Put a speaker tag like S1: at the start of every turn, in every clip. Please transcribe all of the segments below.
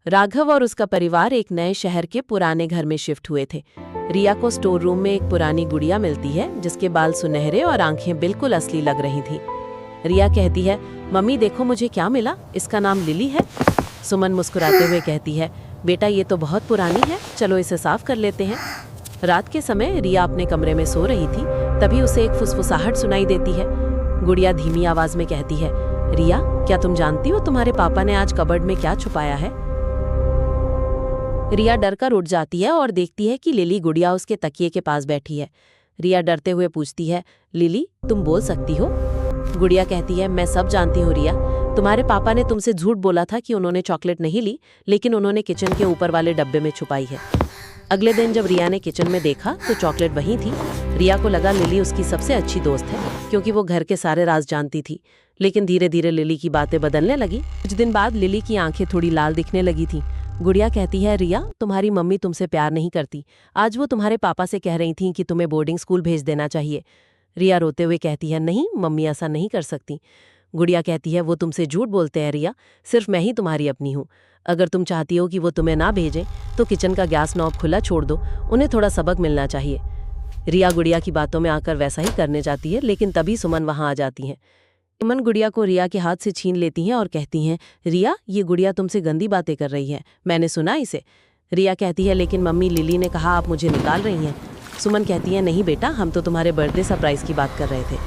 S1: राघव और उसका परिवार एक नए शहर के पुराने घर में शिफ्ट हुए थे। रिया को स्टोर रूम में एक पुरानी गुड़िया मिलती है जिसके बाल सुनहरे और आंखें बिल्कुल असली लग रही थी। रिया कहती है, मम्मी देखो मुझे क्या मिला, इसका नाम लिली है। सुमन मुस्कुराते हुए कहती है, बेटा ये तो बहुत पुरानी है, चलो इसे साफ कर लेते हैं। रात के समय रिया अपने कमरे में सो रही थी, तभी उसे एक फुसफुसाहट सुनाई देती है। गुड़िया धीमी आवाज में कहती है, रिया क्या तुम जानती हो तुम्हारे पापा ने आज कबर्ड में क्या छुपाया है? रिया डर कर उठ जाती है और देखती है कि लिली गुड़िया उसके तकिए के पास बैठी है। रिया डरते हुए पूछती है, लिली तुम बोल सकती हो? गुड़िया कहती है, मैं सब जानती हूँ रिया, तुम्हारे पापा ने तुमसे झूठ बोला था कि उन्होंने चॉकलेट नहीं ली, लेकिन उन्होंने किचन के ऊपर वाले डब्बे में छुपाई है। अगले दिन जब रिया ने किचन में देखा तो चॉकलेट वहीं थी। रिया को लगा लिली उसकी सबसे अच्छी दोस्त है, क्योंकि वो घर के सारे राज जानती थी। लेकिन धीरे धीरे लिली की बातें बदलने लगी। कुछ दिन बाद लिली की आंखें थोड़ी लाल दिखने लगी थी। गुड़िया कहती है, रिया तुम्हारी मम्मी तुमसे प्यार नहीं करती, आज वो तुम्हारे पापा से कह रही थी कि तुम्हें बोर्डिंग स्कूल भेज देना चाहिए। रिया रोते हुए कहती है, नहीं मम्मी ऐसा नहीं कर सकती। गुड़िया कहती है, वो तुमसे झूठ बोलते हैं रिया, सिर्फ मैं ही तुम्हारी अपनी हूँ। अगर तुम चाहती हो कि वो तुम्हें ना भेजें तो किचन का गैस नॉब खुला छोड़ दो, उन्हें थोड़ा सबक मिलना चाहिए। रिया गुड़िया की बातों में आकर वैसा ही करने जाती है, लेकिन तभी सुमन वहां आ जाती हैं। सुमन गुड़िया को रिया के हाथ से छीन लेती हैं और कहती हैं, रिया ये गुड़िया तुमसे गंदी बातें कर रही है, मैंने सुना इसे। रिया कहती है, लेकिन मम्मी लिली ने कहा आप मुझे निकाल रही हैं। सुमन कहती है, नहीं बेटा हम तो तुम्हारे बर्थडे सरप्राइज की बात कर रहे थे।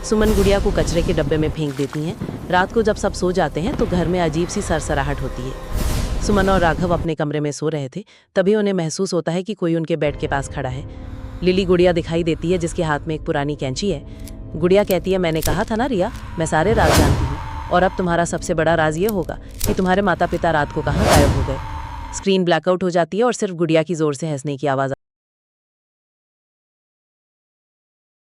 S1: सुमन गुड़िया को कचरे के डब्बे में फेंक देती हैं। रात को जब सब सो जाते हैं तो घर में अजीब सी सरसराहट होती है। सुमन और राघव अपने कमरे में सो रहे थे, तभी उन्हें महसूस होता है कि कोई उनके बेड के पास खड़ा है। लिली गुड़िया दिखाई देती है जिसके हाथ में एक पुरानी कैंची है। गुड़िया कहती है, मैंने कहा था ना रिया, मैं सारे राज जानती हूँ, और अब तुम्हारा सबसे बड़ा राज ये होगा कि तुम्हारे माता पिता रात को कहाँ गायब हो गए। स्क्रीन ब्लैकआउट हो जाती है और सिर्फ गुड़िया की जोर से हंसने की आवाज़